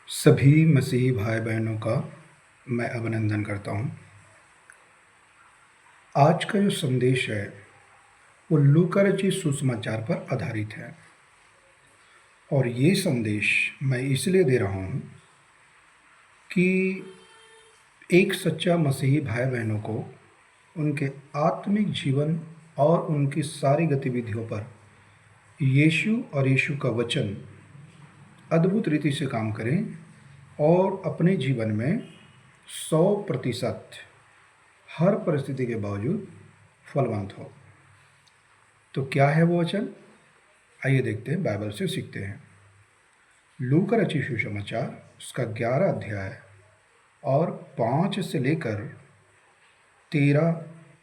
सभी मसीही भाई बहनों का मैं अभिनंदन करता हूँ। आज का जो संदेश है वो लूका रचित सुसमाचार पर आधारित है और ये संदेश मैं इसलिए दे रहा हूँ कि एक सच्चा मसीही भाई बहनों को उनके आत्मिक जीवन और उनकी सारी गतिविधियों पर यीशु और यीशु का वचन अद्भुत रीति से काम करें और अपने जीवन में 100% हर परिस्थिति के बावजूद फलवंत हो। तो क्या है वो वचन? आइए देखते हैं, बाइबल से सीखते हैं। लूका रचित सुसमाचार उसका 11 अध्याय और 5 से लेकर 13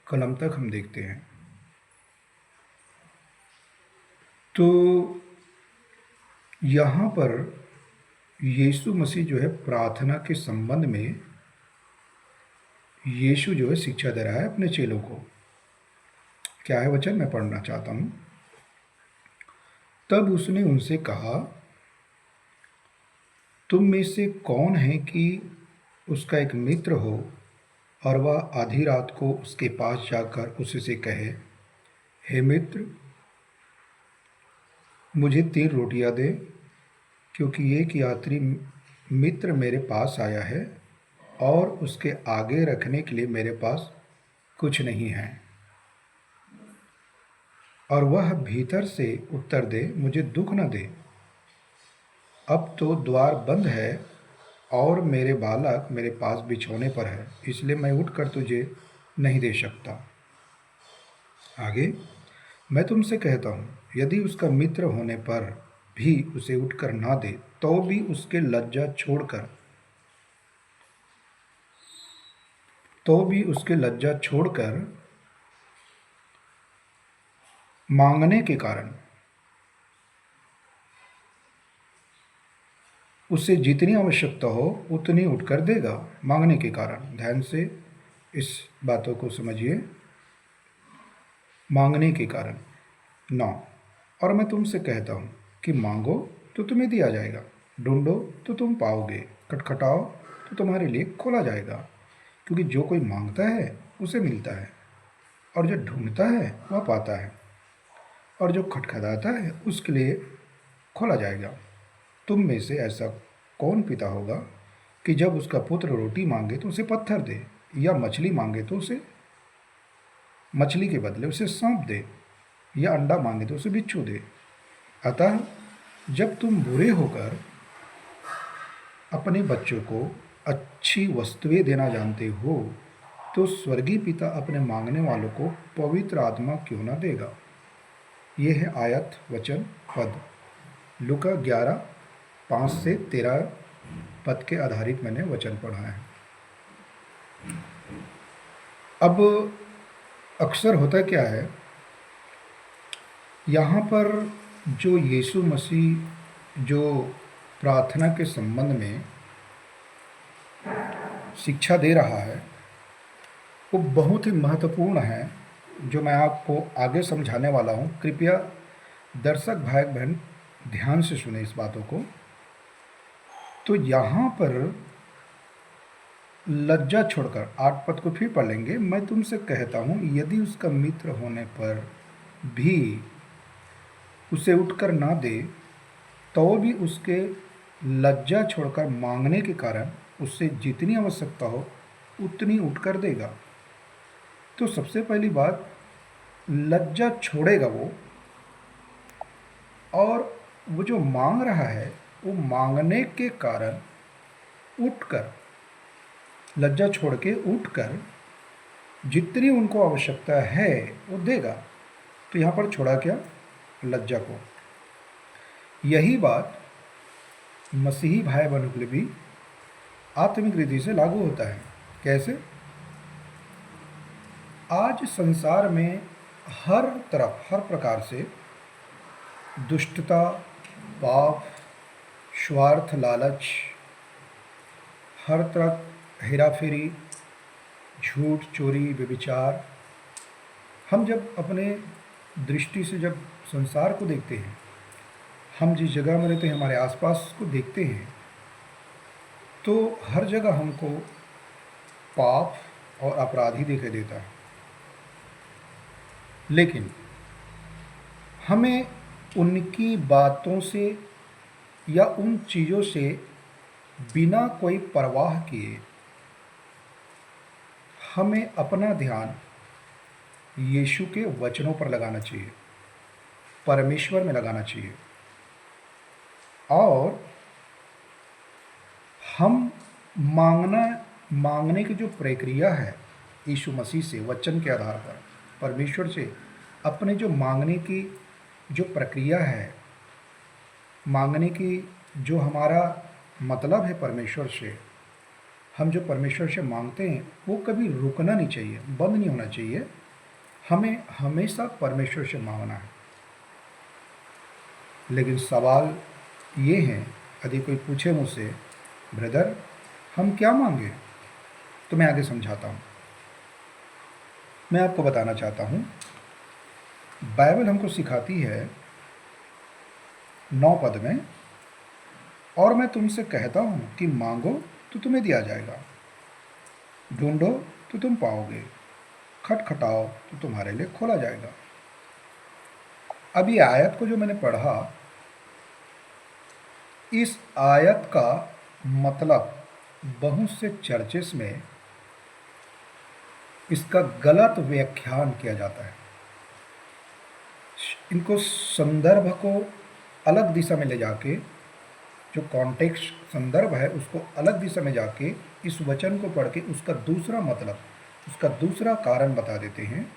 कलम तक हम देखते हैं। तो यहाँ पर यीशु मसीह जो है प्रार्थना के संबंध में यीशु जो है शिक्षा दे रहा है अपने चेलों को। क्या है वचन? मैं पढ़ना चाहता हूँ। तब उसने उनसे कहा, तुम में से कौन है कि उसका एक मित्र हो और वह आधी रात को उसके पास जाकर उससे कहे, हे मित्र, मुझे 3 रोटियां दे, क्योंकि एक यात्री मित्र मेरे पास आया है और उसके आगे रखने के लिए मेरे पास कुछ नहीं है। और वह भीतर से उत्तर दे, मुझे दुख न दे, अब तो द्वार बंद है और मेरे बालक मेरे पास बिछौने पर है, इसलिए मैं उठकर तुझे नहीं दे सकता। आगे, मैं तुमसे कहता हूँ, यदि उसका मित्र होने पर भी उसे उठकर ना दे, तो भी उसके लज्जा छोड़कर मांगने के कारण उसे जितनी आवश्यकता हो उतनी उठकर देगा। मांगने के कारण, ध्यान से इस बातों को समझिए। मांगने के कारण 9, और मैं तुमसे कहता हूँ कि मांगो तो तुम्हें दिया जाएगा, ढूंढो तो तुम पाओगे, खटखटाओ तो तुम्हारे लिए खोला जाएगा। क्योंकि जो कोई मांगता है उसे मिलता है, और जो ढूंढता है वह पाता है, और जो खटखटाता है उसके लिए खोला जाएगा। तुम में से ऐसा कौन पिता होगा कि जब उसका पुत्र रोटी मांगे तो उसे पत्थर दे, या मछली मांगे तो उसे मछली के बदले उसे सांप दे, या अंडा मांगे तो उसे बिच्छू दे? अतः जब तुम बुरे होकर अपने बच्चों को अच्छी वस्तुएं देना जानते हो, तो स्वर्गीय पिता अपने मांगने वालों को पवित्र आत्मा क्यों न देगा। ये है आयत, वचन, पद। लूका 11, 5 से 13 पद के आधारित मैंने वचन पढ़ा है। अब अक्सर होता क्या है, यहाँ पर जो यीशु मसीह जो प्रार्थना के संबंध में शिक्षा दे रहा है वो बहुत ही महत्वपूर्ण है, जो मैं आपको आगे समझाने वाला हूँ। कृपया दर्शक भाई बहन ध्यान से सुने इस बातों को। तो यहाँ पर लज्जा छोड़कर, 8 पद को फिर पढ़ लेंगे। मैं तुमसे कहता हूँ, यदि उसका मित्र होने पर भी उसे उठकर ना दे, तो भी उसके लज्जा छोड़कर मांगने के कारण उससे जितनी आवश्यकता हो उतनी उठकर देगा। तो सबसे पहली बात, लज्जा छोड़ेगा वो, और वो जो मांग रहा है वो मांगने के कारण उठकर, लज्जा छोड़ के उठकर जितनी उनको आवश्यकता है वो देगा। तो यहाँ पर छोड़ा क्या? लज्जा को। यही बात मसीही भाई बहनों के लिए भी आत्मिक रीति से लागू होता है। कैसे? आज संसार में हर तरफ, हर प्रकार से दुष्टता, पाप, स्वार्थ, लालच, हर तरफ हेराफेरी, झूठ, चोरी, व्यभिचार। हम जब अपने दृष्टि से जब संसार को देखते हैं, हम जिस जगह में रहते हैं, हमारे आसपास को देखते हैं, तो हर जगह हमको पाप और अपराधी दिखाई देता है, लेकिन हमें उनकी बातों से या उन चीज़ों से बिना कोई परवाह किए हमें अपना ध्यान यीशु के वचनों पर लगाना चाहिए, परमेश्वर में लगाना चाहिए। और हम मांगने की जो प्रक्रिया है यीशु मसीह से वचन के आधार पर परमेश्वर से अपने जो मांगने की जो प्रक्रिया है, मांगने की जो हमारा मतलब है परमेश्वर से, हम जो परमेश्वर से मांगते हैं वो कभी रुकना नहीं चाहिए, बंद नहीं होना चाहिए। हमें हमेशा परमेश्वर से मांगना है। लेकिन सवाल ये है, यदि कोई पूछे मुझसे, ब्रदर हम क्या मांगे, तो मैं आगे समझाता हूँ। मैं आपको बताना चाहता हूँ, बाइबल हमको सिखाती है 9 पद में, और मैं तुमसे कहता हूँ कि मांगो तो तुम्हें दिया जाएगा, ढूंढो तो तुम पाओगे, खटखटाओ तो तुम्हारे लिए खोला जाएगा। अब ये आयत को जो मैंने पढ़ा, इस आयत का मतलब बहुत से चर्चेस में इसका गलत व्याख्यान किया जाता है। इनको संदर्भ को अलग दिशा में ले जाके, जो कॉन्टेक्स्ट संदर्भ है उसको अलग दिशा में जाके इस वचन को पढ़ के उसका दूसरा मतलब, उसका दूसरा कारण बता देते हैं,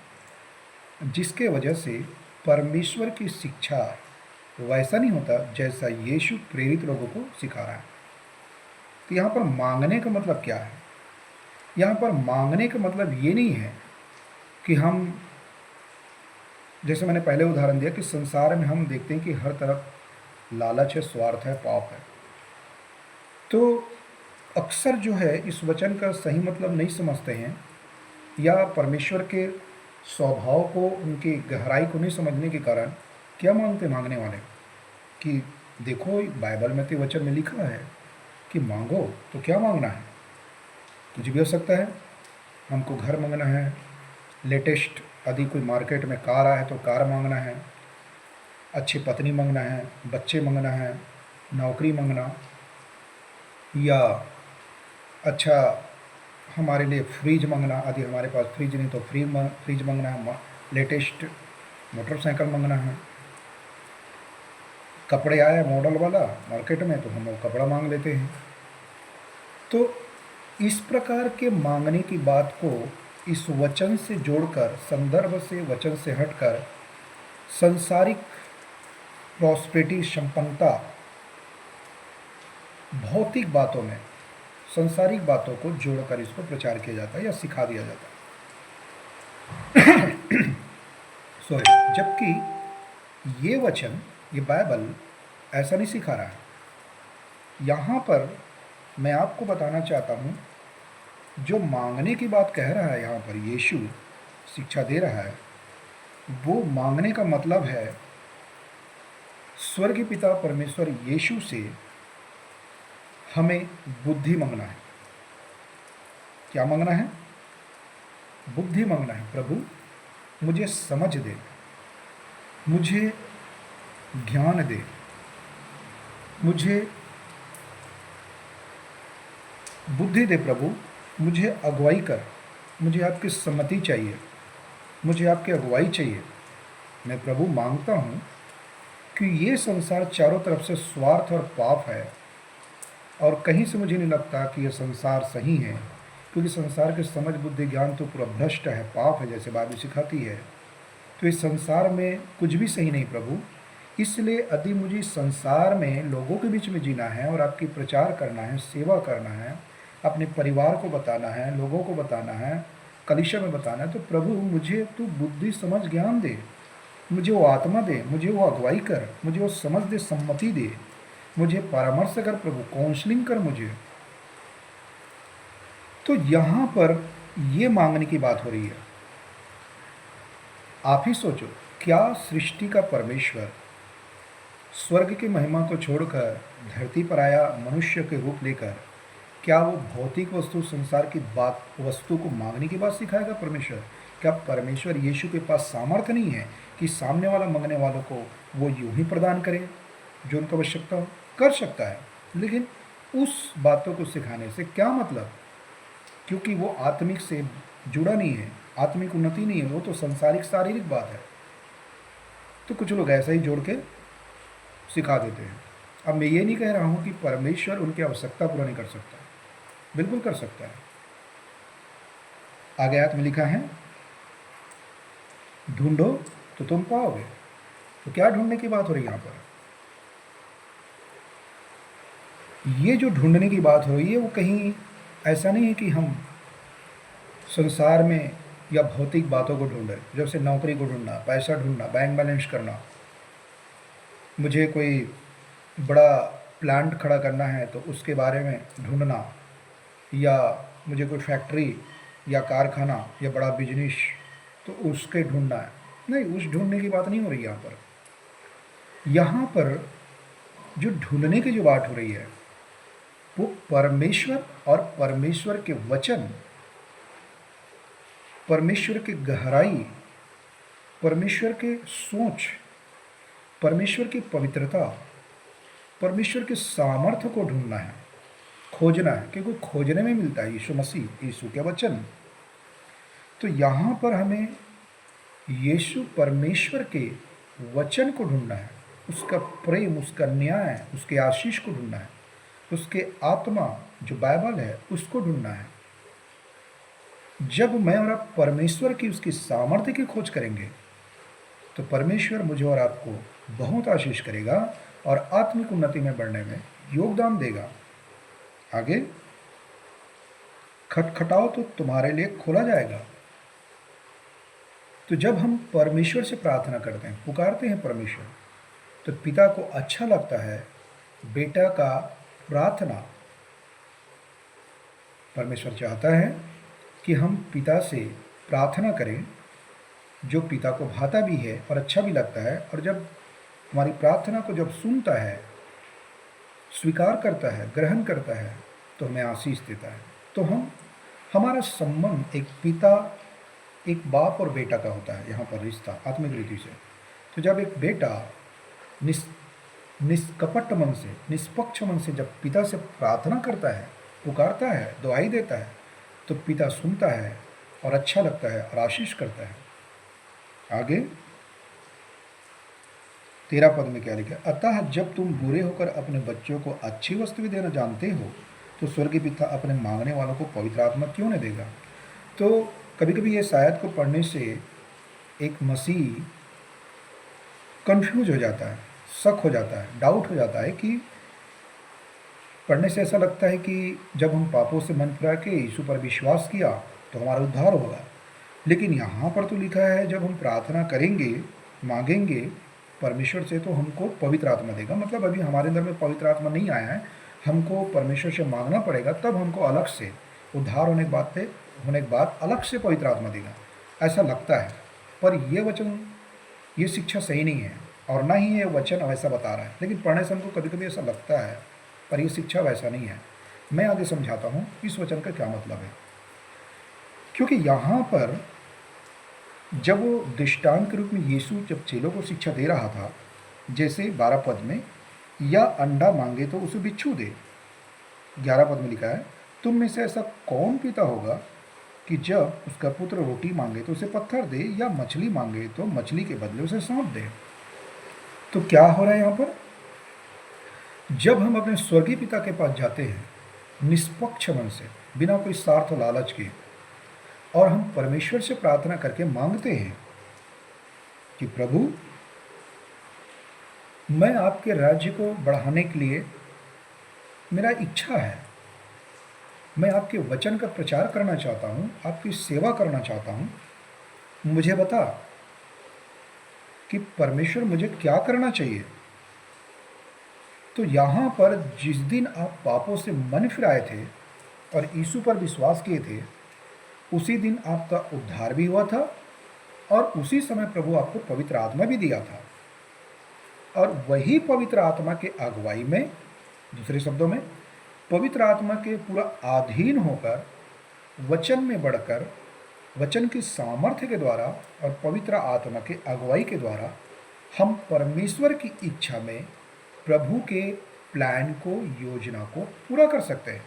जिसके वजह से परमेश्वर की शिक्षा वैसा नहीं होता जैसा यीशु प्रेरित लोगों को सिखा रहा है। तो यहाँ पर मांगने का मतलब क्या है? यहाँ पर मांगने का मतलब ये नहीं है कि हम, जैसे मैंने पहले उदाहरण दिया कि संसार में हम देखते हैं कि हर तरफ लालच है, स्वार्थ है, पाप है। तो अक्सर जो है इस वचन का सही मतलब नहीं समझते हैं, या परमेश्वर के स्वभाव को, उनकी गहराई को नहीं समझने के कारण क्या मांगते मांगने वाले, कि देखो बाइबल में तो वचन में लिखा है कि मांगो तो क्या मांगना है। कुछ भी हो सकता है, हमको घर मांगना है, लेटेस्ट यदि कोई मार्केट में कार आए तो कार मांगना है, अच्छी पत्नी मांगना है, बच्चे मांगना है, नौकरी मांगना, या अच्छा हमारे लिए फ्रिज मांगना, यदि हमारे पास फ्रिज नहीं तो फ्रिज मांगना है, लेटेस्ट मोटरसाइकिल मांगना है, कपड़े आए मॉडल वाला मार्केट में तो हम वो कपड़ा मांग लेते हैं। तो इस प्रकार के मांगने की बात को इस वचन से जोड़कर, संदर्भ से, वचन से हटकर संसारिक प्रॉस्पेरिटी, संपन्नता, भौतिक बातों में संसारिक बातों को जोड़कर इसको प्रचार किया जाता है या सिखा दिया जाता है। सॉरी, जबकि ये वचन, ये बाइबल ऐसा नहीं सिखा रहा है। यहाँ पर मैं आपको बताना चाहता हूँ, जो मांगने की बात कह रहा है यहाँ पर यीशु शिक्षा दे रहा है, वो मांगने का मतलब है स्वर्गीय पिता परमेश्वर यीशु से हमें बुद्धि मांगना है। क्या मांगना है? बुद्धि मांगना है। प्रभु मुझे समझ दे, मुझे ज्ञान दे, मुझे बुद्धि दे प्रभु, मुझे अगुवाई कर, मुझे आपकी सम्मति चाहिए, मुझे आपकी अगुवाई चाहिए। मैं प्रभु मांगता हूँ कि ये संसार चारों तरफ से स्वार्थ और पाप है, और कहीं से मुझे नहीं लगता कि यह संसार सही है, क्योंकि संसार के समझ, बुद्धि, ज्ञान तो पूरा भ्रष्ट है, पाप है, जैसे बाइबल सिखाती है। तो इस संसार में कुछ भी सही नहीं प्रभु। इसलिए यदि मुझे संसार में लोगों के बीच में जीना है और आपकी प्रचार करना है, सेवा करना है, अपने परिवार को बताना है, लोगों को बताना है, कलीसिया में बताना है, तो प्रभु मुझे तू बुद्धि, समझ, ज्ञान दे, मुझे वो आत्मा दे, मुझे वो अगुवाई कर, मुझे वो समझ दे, सम्मति दे, मुझे परामर्श कर प्रभु, काउंसलिंग कर मुझे। तो यहाँ पर ये मांगने की बात हो रही है। आप ही सोचो, क्या सृष्टि का परमेश्वर स्वर्ग की महिमा को छोड़कर धरती पर आया, मनुष्य के रूप लेकर क्या वो भौतिक वस्तु संसार की बात वस्तु को मांगने की बात सिखाएगा परमेश्वर? क्या परमेश्वर यीशु के पास सामर्थ्य नहीं है कि सामने वाला मांगने वालों को वो यूं ही प्रदान करे जो उनको आवश्यकता हो? कर सकता है, लेकिन उस बातों को सिखाने से क्या मतलब? क्योंकि वो आत्मिक से जुड़ा नहीं है, आत्मिक उन्नति नहीं है, वो तो संसारिक शारीरिक बात है। तो कुछ लोग ऐसा ही जोड़ के सिखा देते हैं। अब मैं ये नहीं कह रहा हूँ कि परमेश्वर उनकी आवश्यकता पूरा नहीं कर सकता, बिल्कुल कर सकता है। आगे आयत में लिखा है, ढूंढो तो तुम पाओगे। तो क्या ढूंढने की बात हो रही है यहाँ पर? ये जो ढूंढने की बात हो रही है वो कहीं ऐसा नहीं है कि हम संसार में या भौतिक बातों को ढूंढें, जैसे नौकरी को ढूंढना, पैसा ढूंढना, बैंक बैलेंस करना, मुझे कोई बड़ा प्लांट खड़ा करना है तो उसके बारे में ढूंढना, या मुझे कोई फैक्ट्री या कारखाना या बड़ा बिजनेस तो उसके ढूंढना है। नहीं, उस ढूंढने की बात नहीं हो रही यहाँ पर। यहाँ पर जो ढूंढने की जो बात हो रही है वो परमेश्वर और परमेश्वर के वचन, परमेश्वर की गहराई, परमेश्वर के सोच, परमेश्वर की पवित्रता, परमेश्वर के सामर्थ्य को ढूंढना है, खोजना है, क्योंकि खोजने में मिलता है यीशु मसीह, यीशु के वचन। तो यहाँ पर हमें यीशु परमेश्वर के वचन को ढूंढना है, उसका प्रेम, उसका न्याय, उसके आशीष को ढूंढना है, उसके आत्मा जो बाइबल है उसको ढूंढना है। जब मैं और आप परमेश्वर की उसकी सामर्थ्य की खोज करेंगे तो परमेश्वर मुझे और आपको बहुत आशीष करेगा और आत्मिक उन्नति में बढ़ने में योगदान देगा। आगे, खटखटाओ तो तुम्हारे लिए खोला जाएगा। तो जब हम परमेश्वर से प्रार्थना करते हैं, पुकारते हैं परमेश्वर, तो पिता को अच्छा लगता है बेटा का प्रार्थना। परमेश्वर चाहता है कि हम पिता से प्रार्थना करें, जो पिता को भाता भी है और अच्छा भी लगता है। और जब हमारी प्रार्थना को जब सुनता है, स्वीकार करता है, ग्रहण करता है, तो हमें आशीष देता है। तो हमारा संबंध एक पिता, एक बाप और बेटा का होता है यहाँ पर रिश्ता, आत्मिक रीति से। तो जब एक बेटा निष्कपट मन से, निष्पक्ष मन से जब पिता से प्रार्थना करता है, पुकारता है, दुआई देता है, तो पिता सुनता है और अच्छा लगता है और आशीष करता है। आगे 13 पद में क्या लिखा है, अतः जब तुम बुरे होकर अपने बच्चों को अच्छी वस्तुएं देना जानते हो तो स्वर्गीय पिता अपने मांगने वालों को पवित्र आत्मा क्यों नहीं देगा। तो कभी कभी ये शायद को पढ़ने से एक मसीह कंफ्यूज हो जाता है, शक हो जाता है, डाउट हो जाता है कि पढ़ने से ऐसा लगता है कि जब हम पापों से मन फिरा के यीशु पर विश्वास किया तो हमारा उद्धार होगा। लेकिन यहाँ पर तो लिखा है जब हम प्रार्थना करेंगे, मांगेंगे परमेश्वर से तो हमको पवित्र आत्मा देगा। मतलब अभी हमारे अंदर में पवित्र आत्मा नहीं आया है, हमको परमेश्वर से मांगना पड़ेगा, तब हमको अलग से उद्धार होने के बाद अलग से पवित्र आत्मा देगा, ऐसा लगता है। पर ये वचन, ये शिक्षा सही नहीं है और ना ही ये वचन वैसा बता रहा है। लेकिन पढ़ने से हमको कभी कभी ऐसा लगता है, पर ये शिक्षा वैसा नहीं है। मैं आगे समझाता हूँ इस वचन का क्या मतलब है। क्योंकि यहाँ पर जब वो दृष्टांत के रूप में यीशु जब चेलों को शिक्षा दे रहा था, जैसे 12 पद में, या अंडा मांगे तो उसे बिच्छू दे। 11 पद में लिखा है, तुम में से ऐसा कौन पिता होगा कि जब उसका पुत्र रोटी मांगे तो उसे पत्थर दे, या मछली मांगे तो मछली के बदले उसे सांप दे। तो क्या हो रहा है यहाँ पर, जब हम अपने स्वर्गीय पिता के पास जाते हैं निष्पक्ष मन से, बिना कोई स्वार्थ और लालच के, और हम परमेश्वर से प्रार्थना करके मांगते हैं कि प्रभु मैं आपके राज्य को बढ़ाने के लिए मेरा इच्छा है, मैं आपके वचन का प्रचार करना चाहता हूँ, आपकी सेवा करना चाहता हूँ, मुझे बता कि परमेश्वर मुझे क्या करना चाहिए। तो यहाँ पर जिस दिन आप पापों से मन फिराए थे और यीशु पर विश्वास किए थे, उसी दिन आपका उद्धार भी हुआ था और उसी समय प्रभु आपको पवित्र आत्मा भी दिया था। और वही पवित्र आत्मा के अगुवाई में, दूसरे शब्दों में, पवित्र आत्मा के पूरा अधीन होकर, वचन में बढ़कर, वचन की सामर्थ्य के द्वारा और पवित्र आत्मा के अगुवाई के द्वारा हम परमेश्वर की इच्छा में प्रभु के प्लान को, योजना को पूरा कर सकते हैं।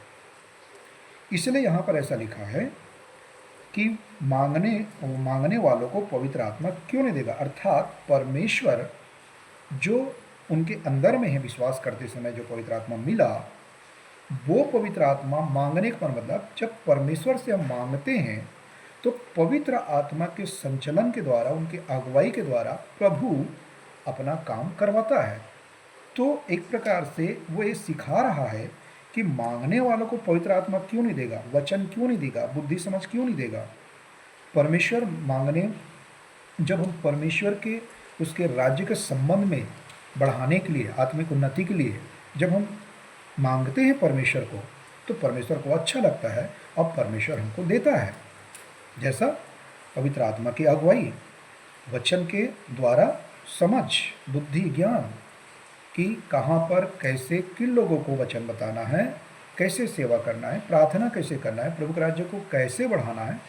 इसलिए यहाँ पर ऐसा लिखा है कि मांगने वालों को पवित्र आत्मा क्यों नहीं देगा, अर्थात परमेश्वर जो उनके अंदर में है, विश्वास करते समय जो पवित्र आत्मा मिला, वो पवित्र आत्मा मांगने का मतलब जब परमेश्वर से हम मांगते हैं तो पवित्र आत्मा के संचलन के द्वारा, उनके अगुवाई के द्वारा प्रभु अपना काम करवाता है। तो एक प्रकार से वो ये सिखा रहा है कि मांगने वालों को पवित्र आत्मा क्यों नहीं देगा, वचन क्यों नहीं देगा, बुद्धि समझ क्यों नहीं देगा। परमेश्वर मांगने, जब हम परमेश्वर के उसके राज्य के संबंध में बढ़ाने के लिए, आत्मिक उन्नति के लिए जब हम मांगते हैं परमेश्वर को, तो परमेश्वर को अच्छा लगता है और परमेश्वर हमको देता है। जैसा पवित्र आत्मा की अगुवाई, वचन के द्वारा समझ, बुद्धि, ज्ञान कि कहाँ पर कैसे किन लोगों को वचन बताना है, कैसे सेवा करना है, प्रार्थना कैसे करना है, प्रभु के राज्य को कैसे बढ़ाना है,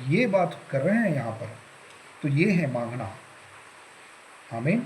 ये बात कर रहे हैं यहाँ पर। तो ये है मांगना। आमीन।